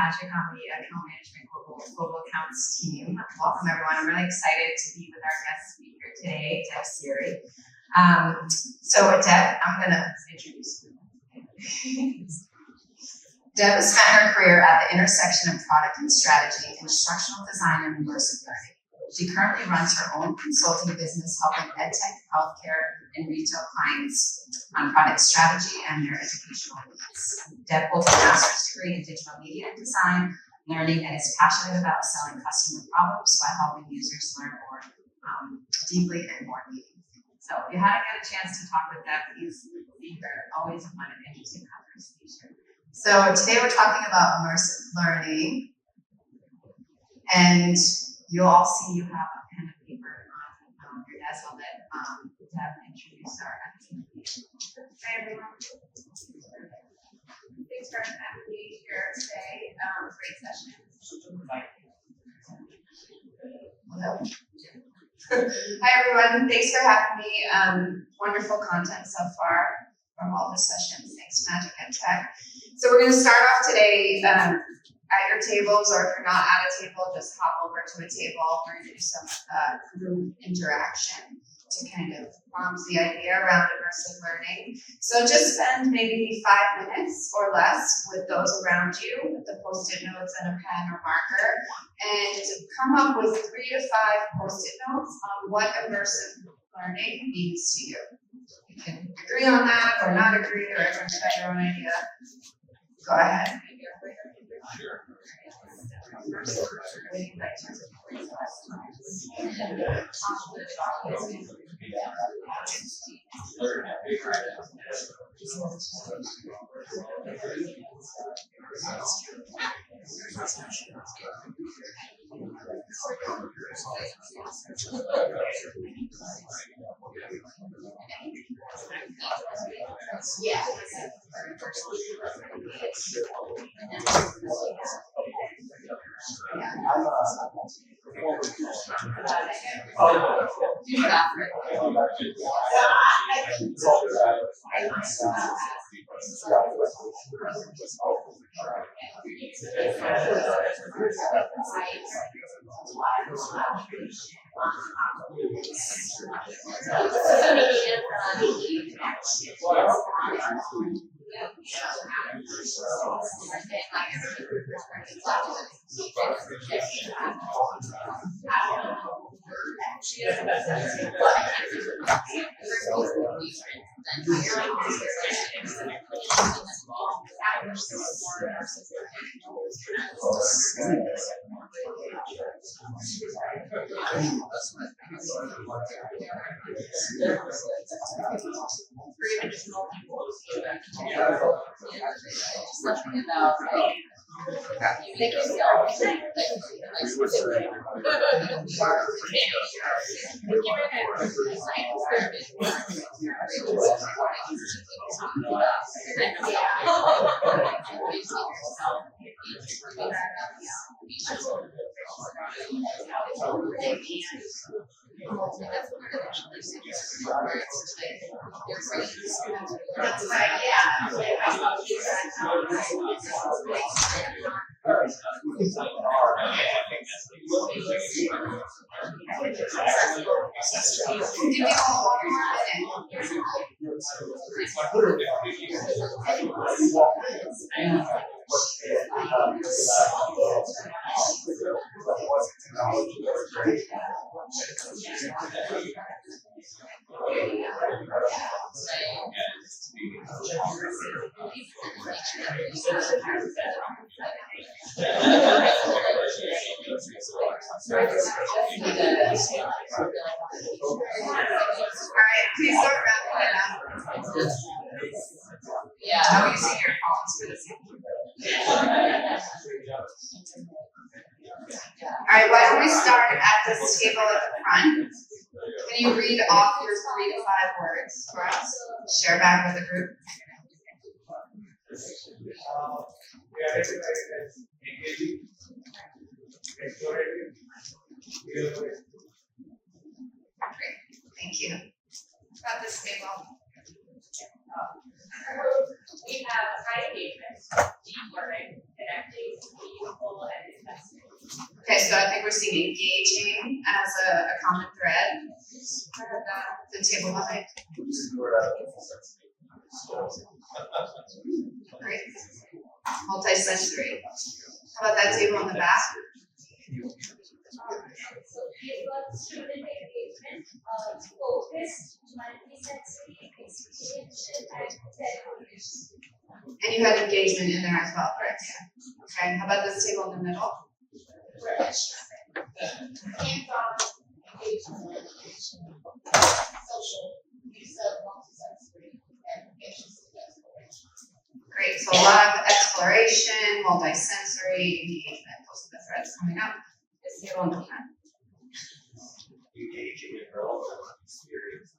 at your company account management global accounts team. Welcome everyone. I'm really excited to be with our guest speaker today, Deborah Serri. So Deb, I'm going to introduce you. Deb has spent her career at the intersection of product and strategy, instructional design, and immersive learning. She currently runs her own consulting business helping EdTech, healthcare, and retail clients on product strategy and their educational needs. Deb holds a master's degree in digital media design, learning, and is passionate about selling customer problems while helping users learn more deeply and more meaningfully. So if you haven't got a chance to talk with Deb, please be here. Always a fun and interesting conversation. So today we're talking about immersive learning, and you'll all see you have a pen and paper on your desk. I'll let Deb introduce our activity. Hi everyone. Thanks for having me here today. Great session. Hi everyone. Thanks for having me. Wonderful content so far from all the sessions. Thanks, Magic EdTech. So we're going to start off today at your tables, or if you're not at a table, just hop over to a table. We're going to do some group interaction to kind of prompt the idea around immersive learning. So just spend maybe 5 minutes or less with those around you with the post-it notes and a pen or marker, and come up with 3 to 5 post-it notes on what immersive learning means to you. You can agree on that or not agree, or everyone's got your own idea. Go ahead. Sure. Yeah. That's right, yeah. Give me one Alright, please start wrapping it up. Yeah, I'm using your phones for this. Alright, why don't we start at this table at the front? Can you read off your 3 to 5 words for us? Share back with the group. Great, thank you. About this table. We have high engagement, deep learning, connecting, meaningful, and investing. Okay, so I think we're seeing engaging as a common thread. The table behind. Great. Multi-sensory. How about that table in the back? So we've got student engagement, focused, multi-sensory, experiential, and therapeutic. And you had engagement in there as well, correct? Yeah. Okay, how about this table in the middle? Hands-on engagement, social, use of multi-sensory, and agency exploration. Great, so a lot of exploration, multi-sensory, engagement. Those are the threads coming up. This table in the front. Engaging in relevant experience.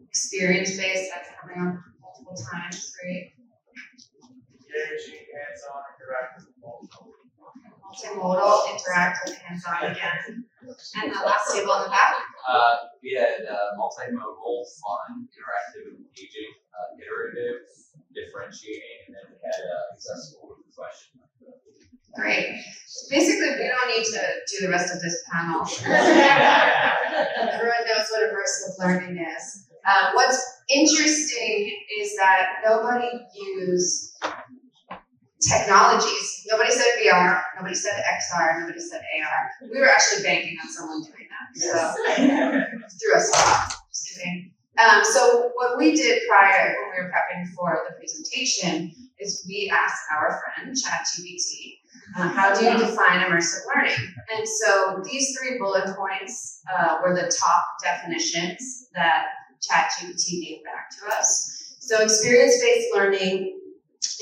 Experience-based, that's coming up multiple times, great. Engaging, hands-on, interactive, Multimodal, interactive, hands-on again. And the last table in the back. We had multimodal, fun, interactive, engaging, iterative, differentiating, and then we had accessible with the question. Great. Basically, we don't need to do the rest of this panel. Everyone knows what immersive learning is. What's interesting is that nobody used technologies. Nobody said VR, nobody said XR, nobody said AR. We were actually banking on someone doing that. So threw us off. Just kidding. So what we did prior, when we were prepping for the presentation, is we asked our friend ChatGPT, how do you define immersive learning? And so these 3 bullet points were the top definitions that ChatGPT gave back to us. So experience-based learning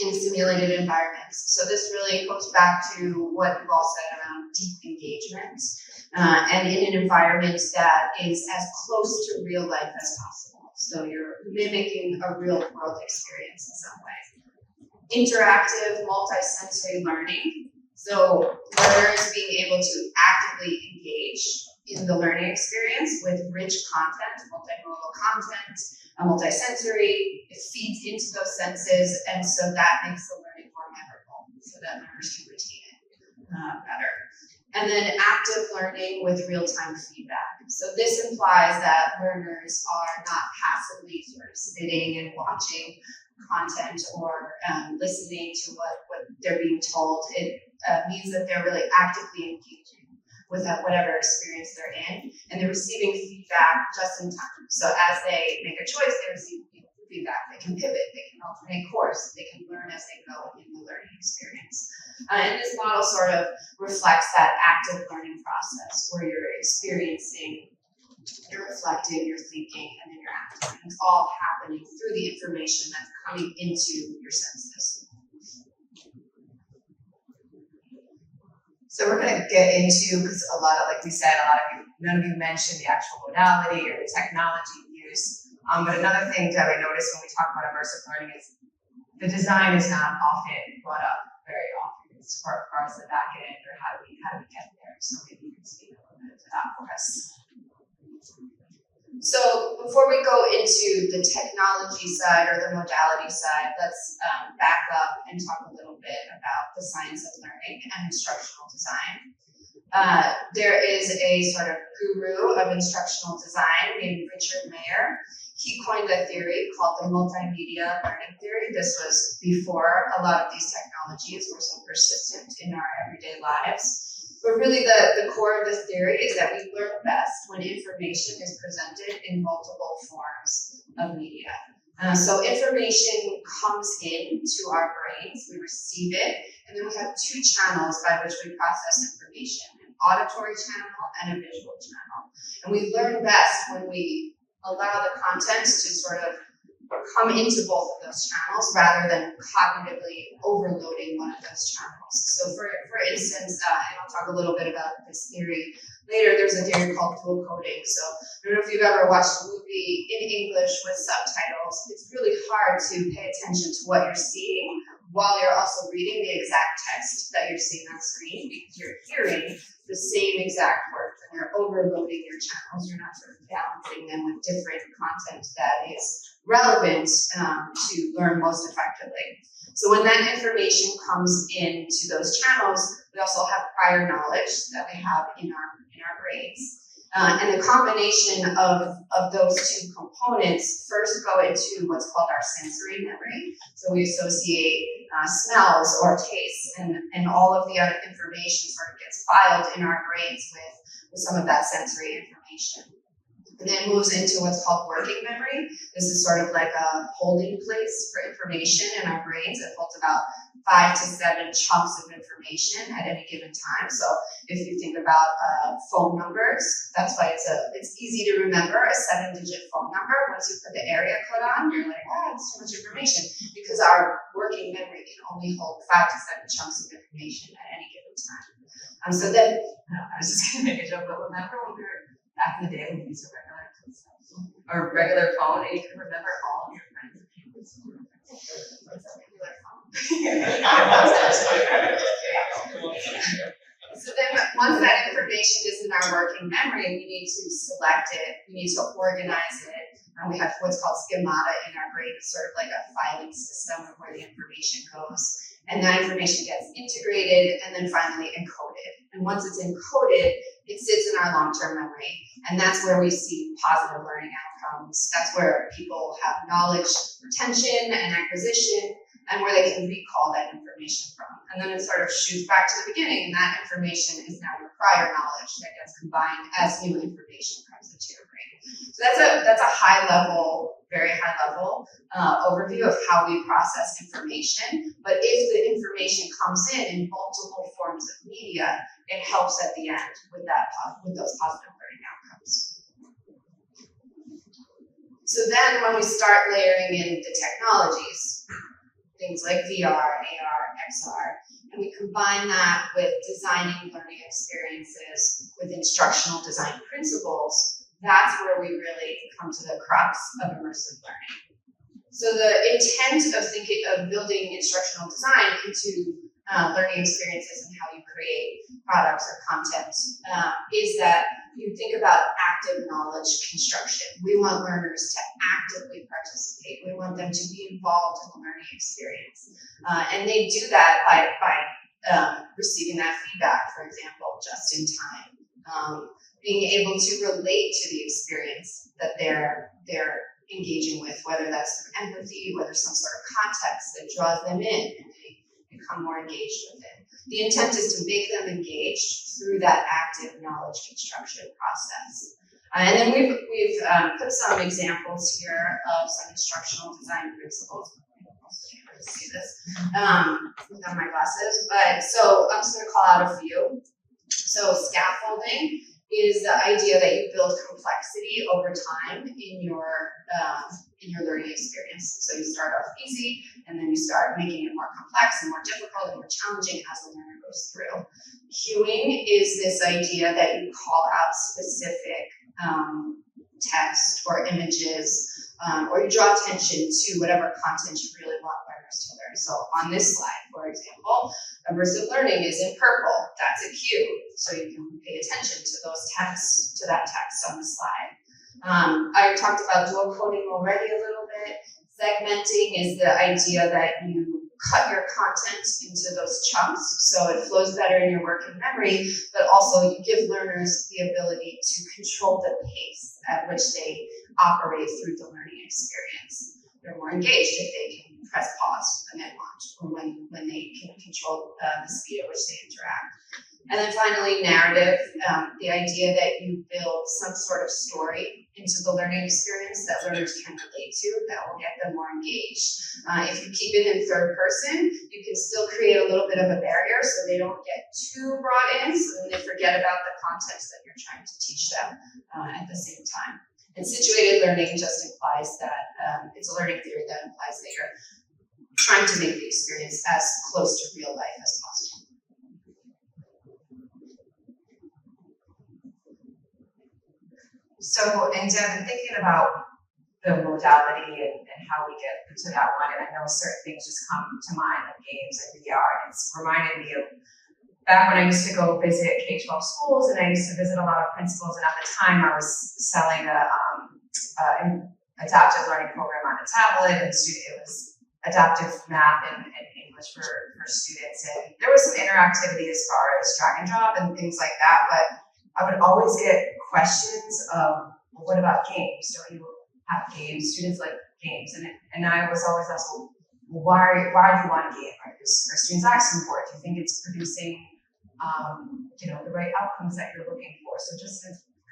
in simulated environments. So this really goes back to what you've all said around deep engagement and in an environment that is as close to real life as possible. So you're mimicking a real world experience in some way. Interactive, multi-sensory learning. So learners being able to actively engage in the learning experience with rich content, multimodal content, multi-sensory. It feeds into those senses, and so that makes the learning more memorable, so that learners can retain it better. And then active learning with real-time feedback. So this implies that learners are not passively sort of sitting and watching content or listening to what they're being told. It means that they're really actively engaging with whatever experience they're in, and they're receiving feedback just in time. So as they make a choice, they receive feedback. They can pivot, they can alternate course, they can learn as they go in the learning experience. And this model sort of reflects that active learning process where you're experiencing, you're reflecting, you're thinking, and then you're acting. It's all happening through the information that's coming into your senses. So we're going to get into, because like we said, none of you mentioned the actual modality or the technology used. But another thing that I noticed when we talk about immersive learning is the design is not often brought up very often as far as the back end or how do we get there. So maybe you can speak a little bit to that for us. So before we go into the technology side or the modality side, let's back up and talk a little bit about the science of learning and instructional design. There is a sort of guru of instructional design named Richard Mayer. He coined a theory called the multimedia learning theory. This was before a lot of these technologies were so persistent in our everyday lives. But really the core of this theory is that we learn best when information is presented in multiple forms of media. So information comes into our brains, we receive it, and then we have 2 channels by which we process information, an auditory channel and a visual channel. And we learn best when we allow the content to sort of come into both of those channels rather than cognitively overloading one of those channels. So for instance, and I'll talk a little bit about this theory later, there's a theory called dual coding. So I don't know if you've ever watched a movie in English with subtitles. It's really hard to pay attention to what you're seeing while you're also reading the exact text that you're seeing on screen because you're hearing the same exact words and you're overloading your channels. You're not sort of balancing them with different content that is relevant to learn most effectively. So when that information comes into those channels, we also have prior knowledge that we have in our brains. And the combination of those two components first go into what's called our sensory memory. So we associate smells or tastes, and all of the other information sort of gets filed in our brains with some of that sensory information. And then moves into what's called working memory. This is sort of like a holding place for information in our brains. It holds about 5 to 7 chunks of information at any given time. So if you think about phone numbers, that's why it's easy to remember a 7-digit phone number. Once you put the area code on, you're like, it's too much information, because our working memory can only hold 5 to 7 chunks of information at any given time. So then, I was just gonna make a joke, but remember when we were back in the day when we used a regular phone and you could remember all of your friends' names? What's a regular phone? So then once that information is in our working memory, we need to select it, we need to organize it, and we have what's called schemata in our brain. It's sort of like a filing system of where the information goes. And that information gets integrated and then finally encoded. And once it's encoded, it sits in our long-term memory. And that's where we see positive learning outcomes. That's where people have knowledge retention and acquisition, and where they can recall that information from. And then it sort of shoots back to the beginning, and that information is now your prior knowledge that gets combined as new information comes into your brain. So that's a high level, very high level overview of how we process information. But if the information comes in multiple forms of media, it helps at the end with those positive learning outcomes. So then when we start layering in the technologies, things like VR, AR, XR, and we combine that with designing learning experiences with instructional design principles, that's where we really come to the crux of immersive learning. So the intent of building instructional design into learning experiences and how you create products or content is that you think about active knowledge construction. We want learners to actively participate. We want them to be involved in the learning experience. And they do that by receiving that feedback, for example, just in time. Being able to relate to the experience that they're engaging with, whether that's through empathy, whether some sort of context that draws them in and they become more engaged with it. The intent is to make them engaged through that active knowledge construction process. And then we've put some examples here of some instructional design principles. I can't really see this without my glasses, but so I'm just going to call out a few. So scaffolding is the idea that you build complexity over time in your learning experience. So you start off easy, and then you start making it more complex and more difficult and more challenging as the learner goes through. Cueing is this idea that you call out specific text or images, or you draw attention to whatever content you really want learners to learn. So on this slide, for example, immersive learning is in purple. That's a cue, so you can pay attention to that text on the slide. I talked about dual coding already a little bit. Segmenting is the idea that you cut your content into those chunks so it flows better in your working memory, but also you give learners the ability to control the pace at which they operate through the learning experience. They're more engaged if they can press pause and then launch, or when they can control the speed at which they interact. And then finally, narrative, the idea that you build some sort of story into the learning experience that learners can relate to, that will get them more engaged. If you keep it in third person, you can still create a little bit of a barrier so they don't get too brought in, so then they forget about the context that you're trying to teach them at the same time. And situated learning just implies that, it's a learning theory that implies that you're trying to make the experience as close to real life as possible. So, and Deb, in thinking about the modality and how we get to that one, and I know certain things just come to mind, like games and VR, and it's reminded me of back when I used to go visit K-12 schools, and I used to visit a lot of principals, and at the time I was selling adaptive learning program on a tablet, and it was adaptive math and English for students. And there was some interactivity as far as drag and drop and things like that, but I would always get questions of, well, what about games? Don't you have games? Students like games. And I was always asked, well, why do you want a game? Are students asking for it? Do you think it's producing the right outcomes that you're looking for? So just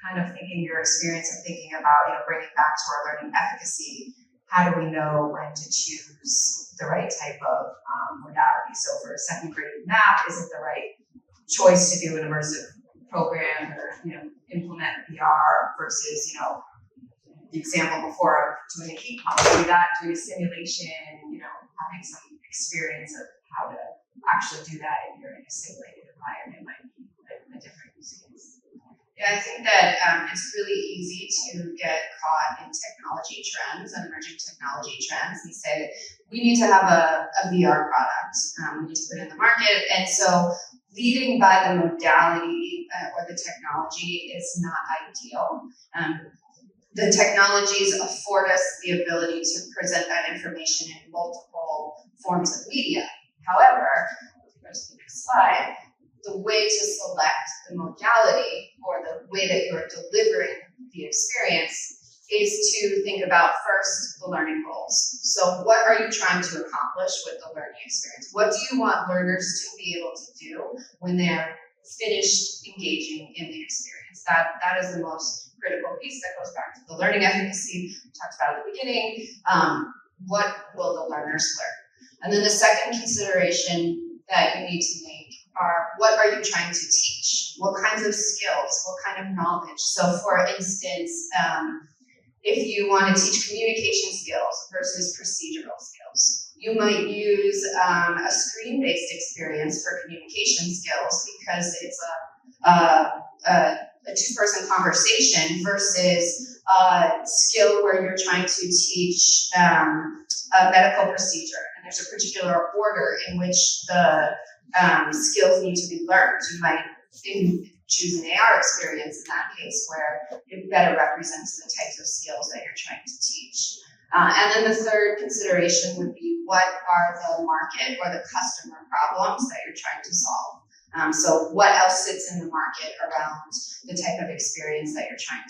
kind of thinking your experience and thinking about, bringing back to our learning efficacy, how do we know when to choose the right type of modality? So for second grade math, is it the right choice to do an immersive program or, implement VR versus, the example before of doing a heat pump, doing a simulation, having some experience of how to actually do that in a simulated environment might be a different use case. Yeah, I think that it's really easy to get caught in technology trends and emerging technology trends and say, we need to have a VR product, we need to put it in the market. And so leading by the modality or the technology is not ideal. The technologies afford us the ability to present that information in multiple forms of media. However, go to the next slide, the way to select the modality or the way that you're delivering the experience is to think about first the learning goals. So what are you trying to accomplish with the learning experience? What do you want learners to be able to do when they're finished engaging in the experience? That is the most critical piece that goes back to the learning efficacy we talked about at the beginning. What will the learners learn? And then the second consideration that you need to make are, what are you trying to teach? What kinds of skills? What kind of knowledge? So for instance, if you want to teach communication skills versus procedural skills, you might use a screen-based experience for communication skills because it's a two-person conversation versus a skill where you're trying to teach a medical procedure, and there's a particular order in which the skills need to be learned. You might choose an AR experience in that case where it better represents the types of skills that you're trying to teach. And then the third consideration would be, what are the market or the customer problems that you're trying to solve? So what else sits in the market around the type of experience that you're trying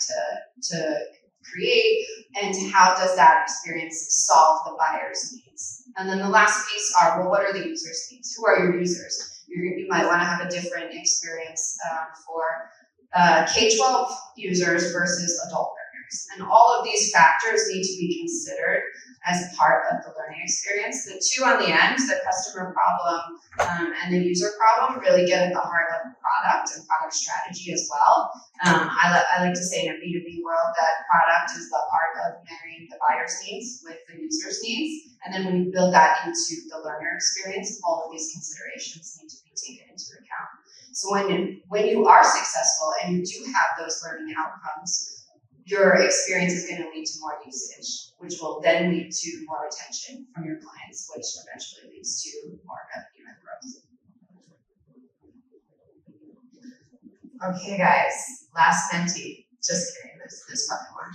to create, and how does that experience solve the buyer's needs? And then the last piece are, well, what are the users' needs? Who are your users? You might want to have a different experience for K-12 users versus adult learners. And all of these factors need to be considered as part of the learning experience. The two on the end, the customer problem and the user problem, really get at the heart of product and product strategy as well. I like to say in a B2B world that product is the art of marrying the buyer's needs with the user's needs. And then when you build that into the learner experience, all of these considerations need to be taken into account. So when you are successful and you do have those learning outcomes, your experience is going to lead to more usage, which will then lead to more retention from your clients, which eventually leads to more revenue and growth. Okay, guys, last mentee. Just kidding. There's probably more.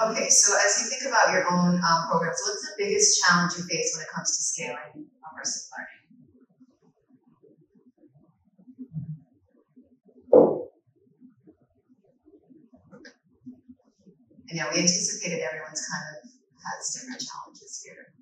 Okay, so as you think about your own programs, what's the biggest challenge you face when it comes to scaling immersive learning? And yeah, we anticipated everyone's kind of has different challenges here.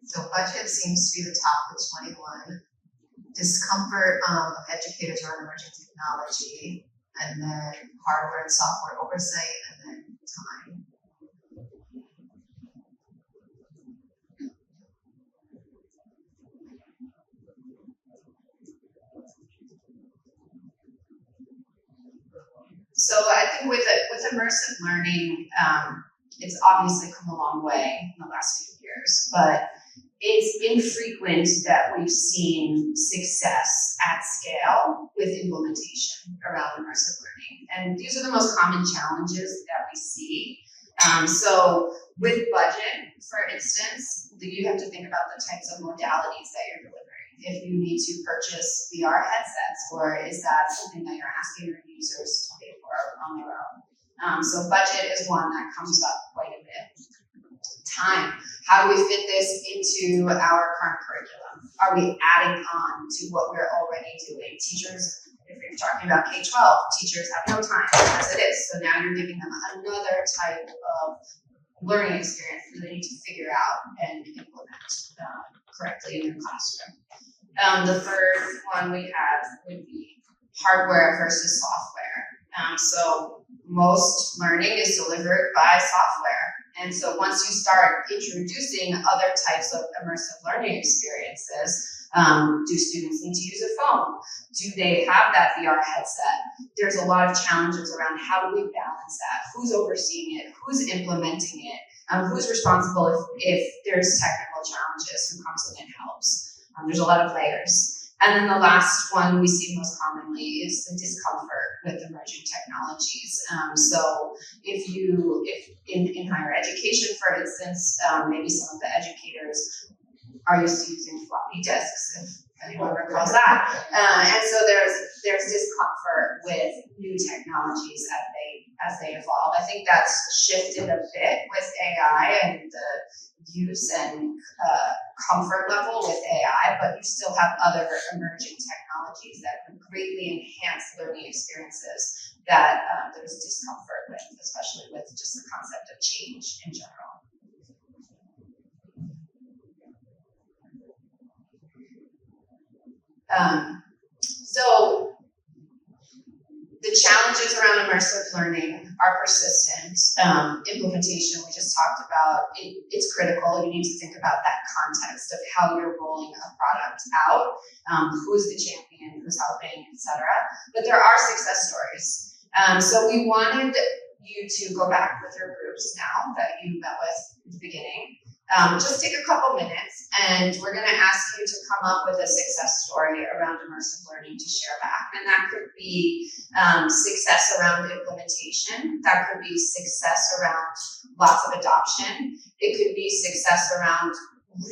So budget seems to be the top with 21. Discomfort of educators around emerging technology, and then hardware and software oversight, and then time. So I think with immersive learning, it's obviously come a long way in the last few years, but it's infrequent that we've seen success at scale with implementation around immersive learning. And these are the most common challenges that we see. So with budget, for instance, you have to think about the types of modalities that you're delivering. If you need to purchase VR headsets, or is that something that you're asking your users to pay for on their own? So budget is one that comes up quite a bit. Time. How do we fit this into our current curriculum? Are we adding on to what we're already doing? Teachers, if you're talking about K-12, teachers have no time as it is. So now you're giving them another type of learning experience that they need to figure out and implement correctly in their classroom. The third one we have would be hardware versus software. So most learning is delivered by software. And so once you start introducing other types of immersive learning experiences, do students need to use a phone? Do they have that VR headset? There's a lot of challenges around how do we balance that? Who's overseeing it? Who's implementing it? Who's responsible if there's technical challenges? Who comes in and helps? There's a lot of layers. And then the last one we see most commonly is the discomfort with emerging technologies. So if in higher education, for instance, maybe some of the educators are used to using floppy disks, if anyone recalls that. And so there's discomfort with new technologies as they evolve. I think that's shifted a bit with AI and the use and comfort level with AI, but you still have other emerging technologies that can greatly enhance learning experiences that there's discomfort with, especially with just the concept of change in general. So the challenges around immersive learning are persistent. Implementation, we just talked about, it's critical. You need to think about that context of how you're rolling a product out, who's the champion, who's helping, etc. But there are success stories. So we wanted you to go back with your groups now that you met with at the beginning. Just take a couple minutes, and we're going to ask you to come up with a success story around immersive learning to share back. And that could be success around implementation. That could be success around lots of adoption. It could be success around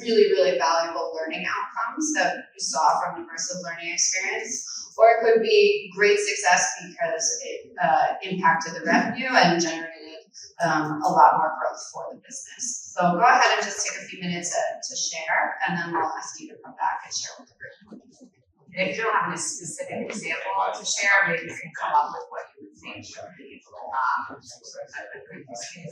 really, really valuable learning outcomes that you saw from immersive learning experience. Or it could be great success because it impacted the revenue and generated a lot more growth for the business. So go ahead and just take a few minutes to share, and then we'll ask you to come back and share with the group. And if you don't have a specific example to share, maybe you can come up with what you would think should be a good use case.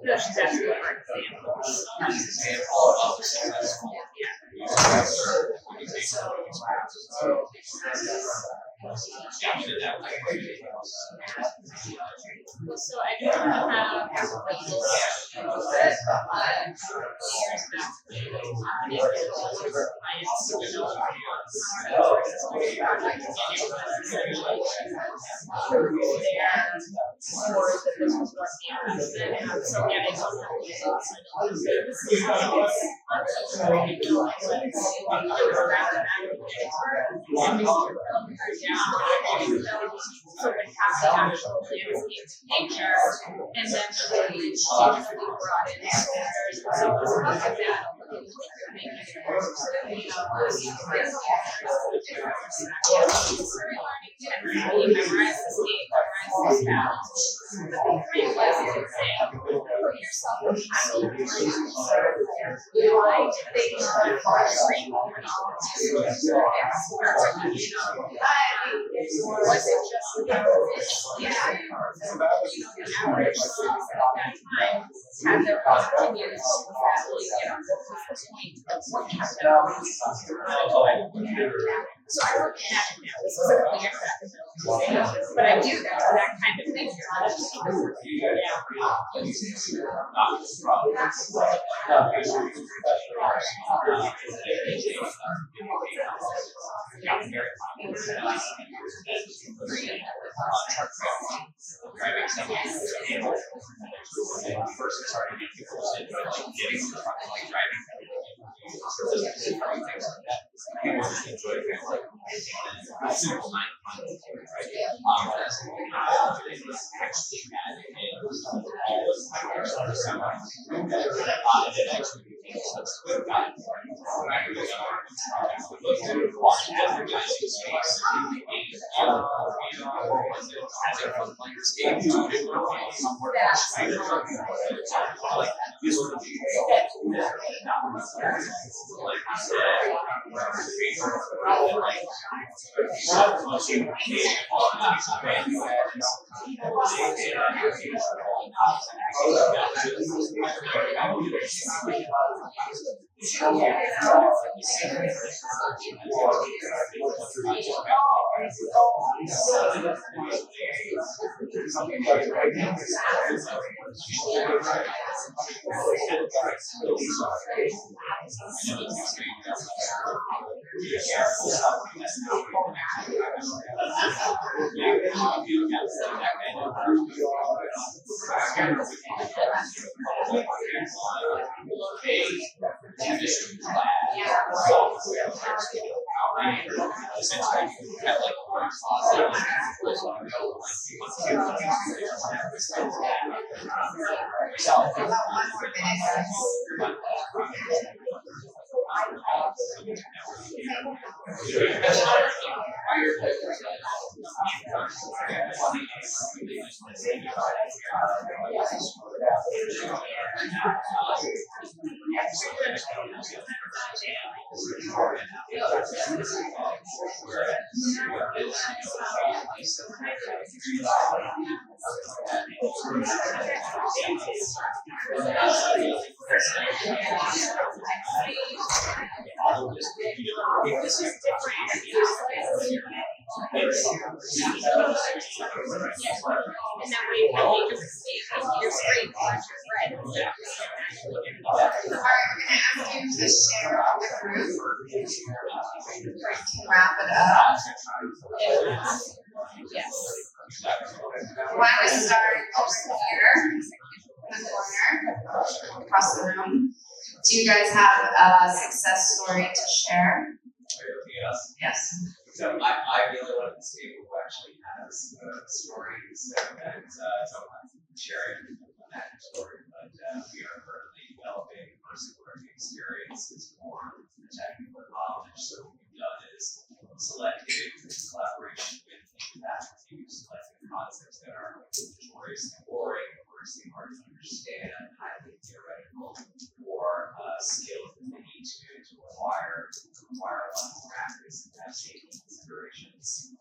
No, she's asking for examples. So I don't have nature, and then really brought in experts, so let's look at that. blue light, they are green or not. Was it just average have their own opinions so I work in academia. This is a clear but I do that kind of thing. First started getting getting to the front of driving. People just enjoy things like simple night fun, right? Actually had all this and it actually became such a good guide for it. When I was younger, we looked at advertising space as a fun players game to somewhere like this would be Wrap it up. Yes. Why don't we start over here in the corner, across the room? Do you guys have a success story to share? Yes. So I really wanted to see who actually has stories that I'm sharing that story, but we are currently developing immersive learning experiences for the technical knowledge. So what we've done is selected in collaboration with faculty, selected concepts that are notoriously boring, notoriously hard to understand, highly theoretical, or skills that they need to require a lot of practice and have safety considerations.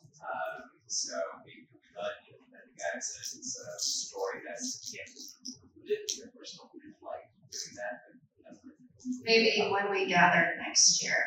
So we've done, I think it's a story that's included. We're still like doing that. Maybe when we gather next year,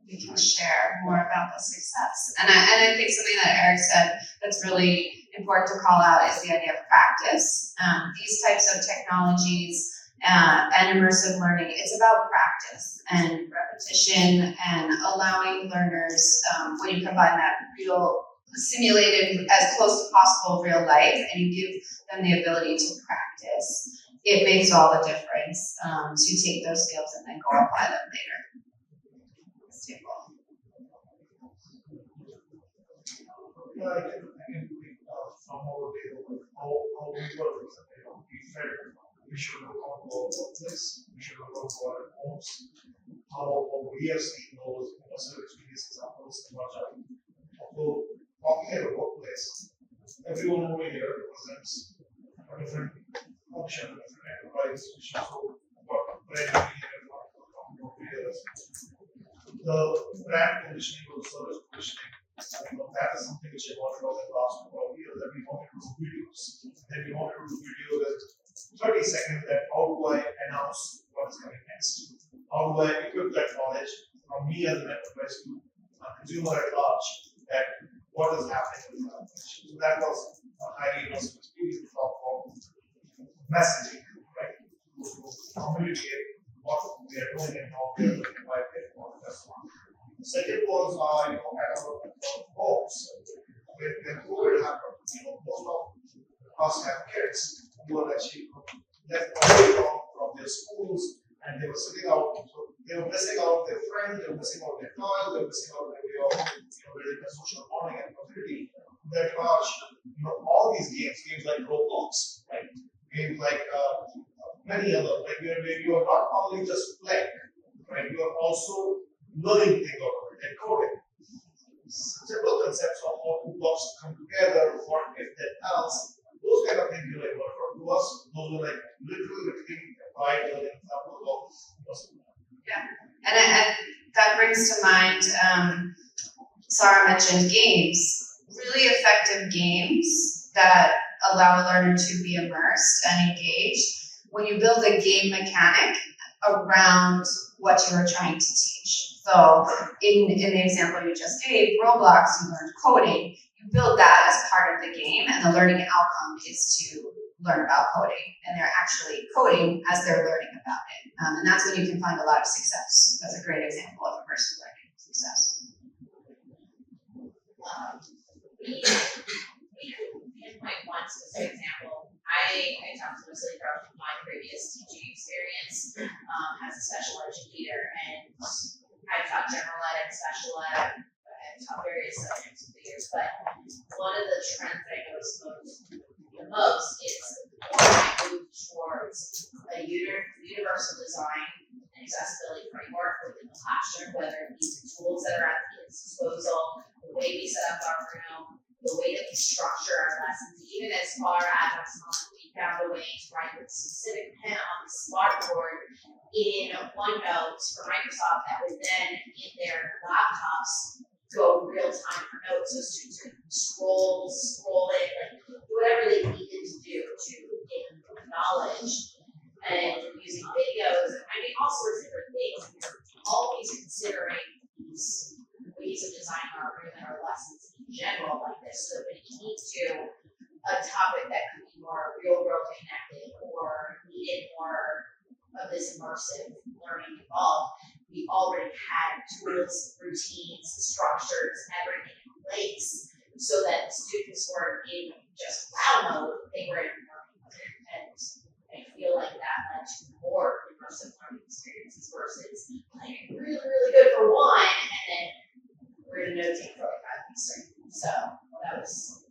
we can share more about the success. And I think something that Eric said that's really important to call out is the idea of practice. These types of technologies and immersive learning, it's about practice and repetition and allowing learners, when you combine that real simulated as close to possible real life and you give them the ability to practice, it makes all the difference to take those skills and then go apply them later. Yeah, I can from our data, how we work with it. We felt we should look on our workplace, we should look on our homes, how we have seen those immersive experience examples emerge. So, talking at a workplace, everyone over here represents a different function, a different enterprise, which is so brand new years. The brand positioning or the service positioning, that is something which I wanted over the last couple of years, that we wanted to do videos. Then we wanted to do videos at 30 seconds that how do I announce what is coming next? How do I equip that knowledge from me as an enterprise to a consumer at large that what is happening with the organization? So that was a highly immersive experience for messaging, right? Communicate what we are doing and how we are doing, why we are doing this one. The second was, at our homes, when COVID happened, most of us have kids who are actually left from their schools and they were sitting out, so they were missing out their friends, they were missing out their toys, they were missing out their way of building a social bonding and community. That large, all these games like Roblox, right? Games like many other, like where you are not only just playing, right? You are also learning things out of it and coding. Simple concepts of how two blocks come together, what if that else, those kind of things really work for us. Those are like literally applied learning examples of And that brings to mind, Sarah mentioned games, really effective games that allow a learner to be immersed and engaged. When you build a game mechanic around what you are trying to teach. So in the example you just gave, Roblox, you learned coding, you build that as part of the game, and the learning outcome is to learn about coding, and they're actually coding as they're learning about it. And that's when you can find a lot of success. That's a great example of immersive learning success. We could pinpoint one specific example. I talked mostly from my previous teaching experience as a special educator, and I taught general ed and special ed. I've taught various subjects over the years, but one of the trends that I noticed the most is the move towards a universal design and accessibility framework within the classroom, whether it be the tools that are at the disposal, the way we set up our room, the way that we structure our lessons, even as far as we found a way to write with a specific pen on the smartboard in OneNote for Microsoft that would then in their laptops go real time for notes, so students could scroll it, like do whatever they needed to do to gain knowledge, and using videos, and I mean all sorts of different things. We're always considering these ways of designing our room and our lessons in general like this, so that when it came to a topic that could be more real world connected or needed more of this immersive learning involved, we already had tools, routines, structures, everything in place so that students weren't in just wow mode, they were in learning mode. And I feel like that led to more immersive learning experiences versus playing really, really good for one and then we're going to note take for like 5 weeks straight. So that was.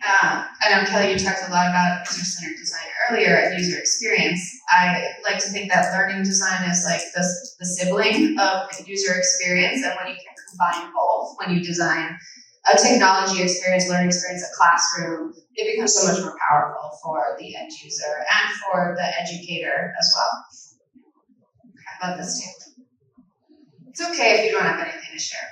I know, Kelly, you talked a lot about user-centered design earlier and user experience. I like to think that learning design is like the sibling of user experience, and when you can combine both, when you design a technology experience, learning experience, a classroom, it becomes so much more powerful for the end user and for the educator as well. How about this too? It's okay if you don't have anything to share.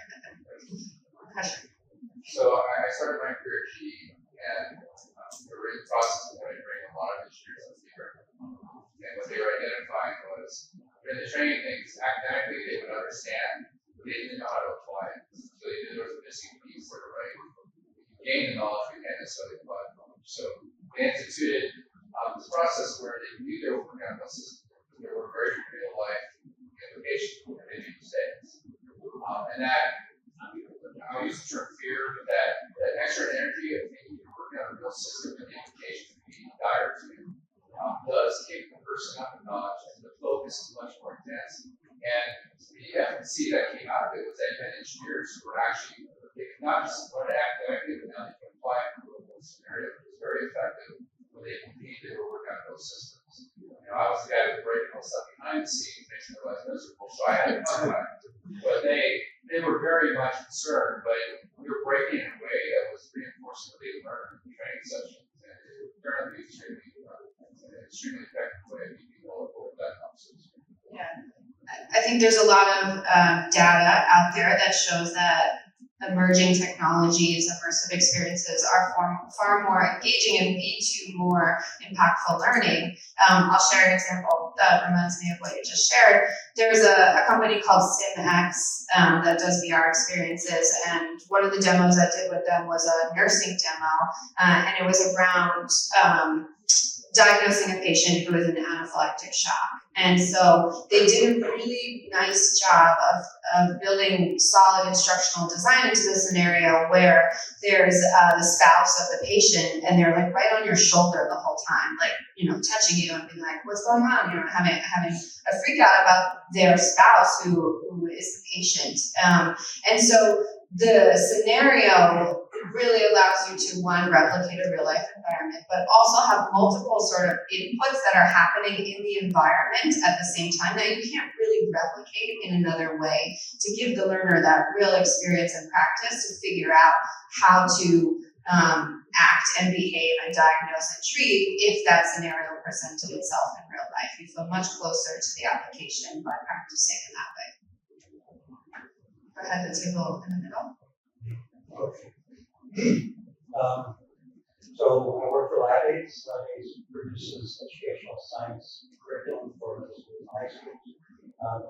So I started my career at GE, and we were in the process of bringing a lot of engineers to the group. And what they were identifying was, when the training things academically they would understand, but they didn't know how to apply it. So they knew there was a missing piece for the right. Gain the knowledge we can't necessarily apply the knowledge. So they instituted this process where they knew they were working on those systems. There were very real life implications where they made mistakes. And that, I'll use the term fear, but that extra energy of thinking you're working on a real system and the implications can be dire to you, does take the person up to knowledge, and the focus is much more intense. And the efficacy that came out of it was that engineers who were actually, they could not just learn it academically, but now they can apply it in a real world scenario. It was very effective when they competed or worked on those systems. I was the guy who was breaking all stuff behind the scenes, making their life miserable, so I had to come back. But they were very much concerned, but we were breaking in a way that was reinforcing what they learned in training sessions. And it turned out to be extremely effective way of people over that conversation. Yeah. think there's a lot of data out there that shows that emerging technologies, immersive experiences are far more engaging and lead to more impactful learning. I'll share an example that reminds me of what you just shared. There's a company called SimX that does VR experiences, and one of the demos I did with them was a nursing demo, and it was around diagnosing a patient who was in anaphylactic shock. And so they did a really nice job of building solid instructional design into the scenario where there's the spouse of the patient and they're like right on your shoulder the whole time, like, touching you and being like, what's going on? Having a freak out about their spouse who is the patient. And so the scenario really allows you to, one, replicate a real life environment, but also have multiple sort of inputs that are happening in the environment at the same time that you can't really replicate in another way, to give the learner that real experience and practice to figure out how to act and behave and diagnose and treat if that scenario presented itself in real life. You feel much closer to the application by practicing in that way. Go ahead, the table in the middle. Okay. So I work for LabAIDS. LabAIDS produces educational science curriculum for high schools.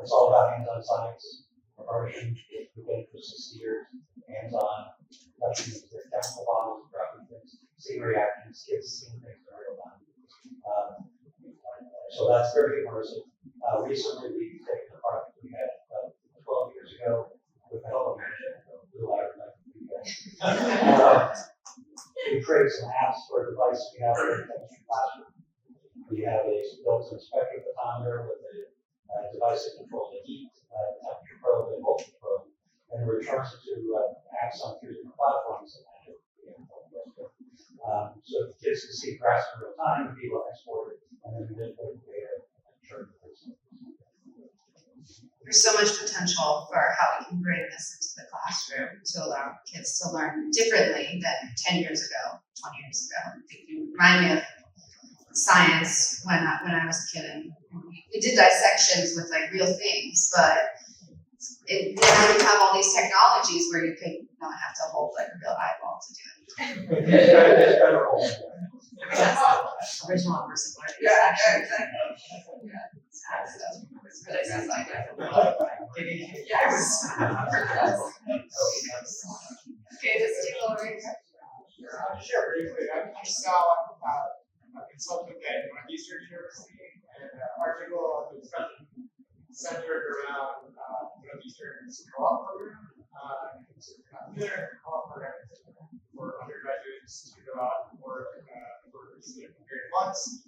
It's all about hands-on science. Our mission, we've been for 60 years, hands-on, letting them their chemical bottles, dropping things, seeing reactions, kids seeing things in real time. So that's very immersive. Recently, we've taken a product we had 12 years ago with the help of magic, a little louder than we created some apps for a device we have in the chemistry classroom. We have a built-in spectrophotometer with a device that controls the heat, temperature probe, and voltage probe, and returns it to apps on 3 different platforms. So the kids can see graphs in real time, be able to export it, and then manipulate the data and turn it into. There's so much potential for how we can bring this into the classroom to allow kids to learn differently than 10 years ago, 20 years ago. I think you remind me of science when I was a kid, and we did dissections with like real things, but now you have all these technologies where you could not have to hold like a real eyeball to do it. Original immersive learning. Yeah, exactly. Okay, this table over here. Sure, briefly. I'm Sal. I'm a consultant at Northeastern University, and our typical discussion centered around Northeastern's co-op program. Their co-op program for undergraduates to go out and work for a period of months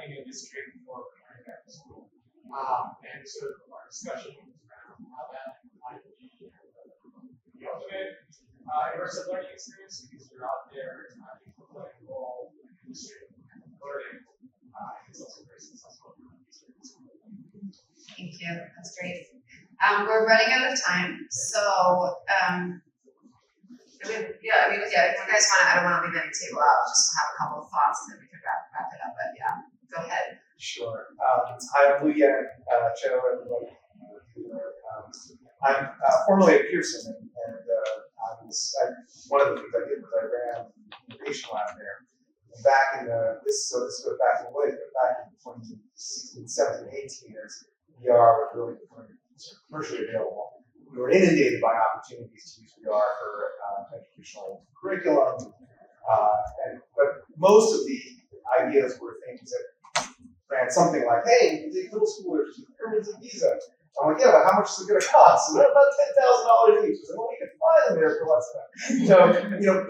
in industry for undergraduate school. And so our discussion was around how that might be the ultimate immersive learning experience, because you're out there playing a role in industry learning. It's also very successful experience. Thank you. That's great. We're running out of time, so if you guys want to, I don't want to leave any table out, just have a couple of thoughts and then we can wrap it up. But yeah, go ahead. Sure. I'm Lee Yang, Cho, everybody. I'm formerly at Pearson, and one of the things I did was I ran an innovation lab there. And back in this goes back in the way, but back in 2016, 17, 18 years, VR was really becoming commercially available. We were inundated by opportunities to use VR for educational curriculum, but most of the ideas were things that ran something like, hey, you take middle schoolers to the pyramids of Giza. I'm like, yeah, but how much is it going to cost? So they're about $10,000 each. So well, you can fly them there for less than that. So,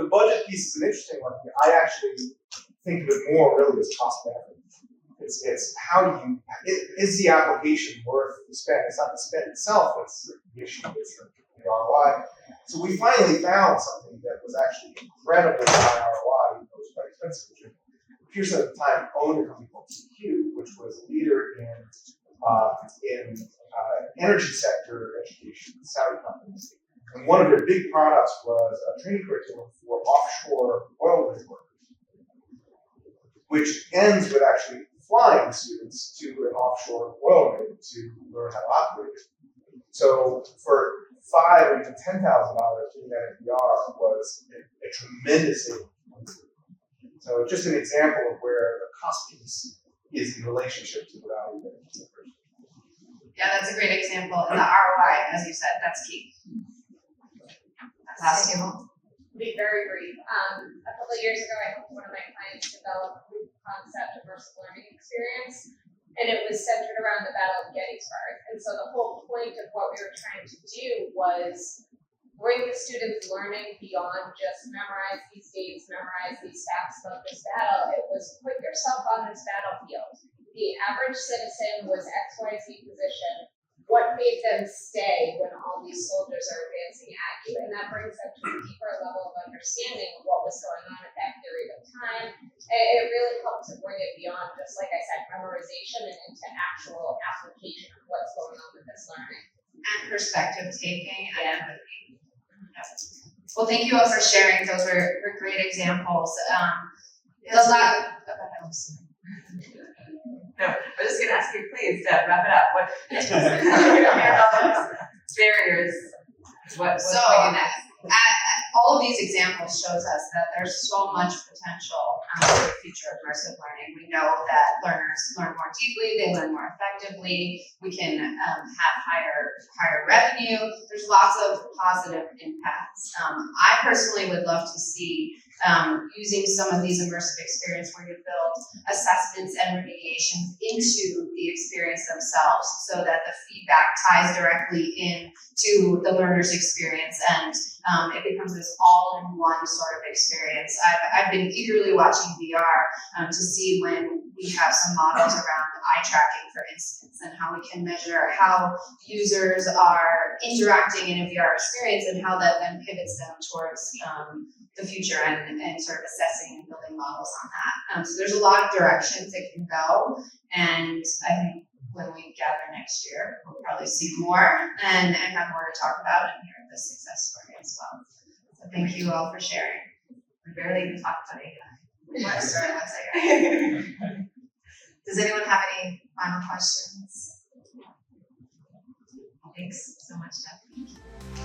the budget piece is an interesting one. I actually think of it more really as cost benefit. It's how is the application worth the spend? It's not the spend itself, it's the issue, it's the ROI. So we finally found something that was actually incredibly high ROI, even though it was quite expensive. Pearson at the time owned a company called TQ, which was a leader in energy sector education, Saudi companies. And one of their big products was a training curriculum for offshore oil rig workers, which ends with actually flying students to an offshore oil rig to learn how to operate it. So for $5,000 or even $10,000 doing that in VR was a tremendous savings. So just an example of where the cost piece is in relationship to the value that it's offering. Yeah, that's a great example. And the ROI, as you said, that's key. Last table. Be very brief. A couple of years ago, I helped one of my clients develop a proof of concept immersive learning experience, and it was centered around the Battle of Gettysburg. And so the whole point of what we were trying to do was bring the students' learning beyond just memorize these dates, memorize these facts about this battle. It was put yourself on this battlefield. The average citizen was XYZ position. What made them stay when all these soldiers are advancing at you? And that brings them to a deeper level of understanding of what was going on at that period of time. And it really helped to bring it beyond just, like I said, memorization and into actual application of what's going on with this learning. And perspective taking and empathy. Well, thank you all for sharing. Those were great examples. No, I was just gonna ask you, please, wrap it up. What barriers? What's So, coming next? all of these examples shows us that there's so much potential for the future of immersive learning. We know that learners learn more deeply, they learn more effectively. We can have higher revenue. There's lots of positive impacts. I personally would love to see using some of these immersive experiences where you build assessments and remediations into the experience themselves so that the feedback ties directly in to the learner's experience and it becomes this all-in-one sort of experience. I've been eagerly watching VR to see when we have some models around eye tracking, for instance, and how we can measure how users are interacting in a VR experience and how that then pivots them towards the future and sort of assessing and building models on that. So there's a lot of directions it can go, and I think when we gather next year, we'll probably see more and have more to talk about and hear the success story as well. So thank you all for sharing. We barely even talked about AI. What a story was there. Does anyone have any final questions? Thanks so much, Deb.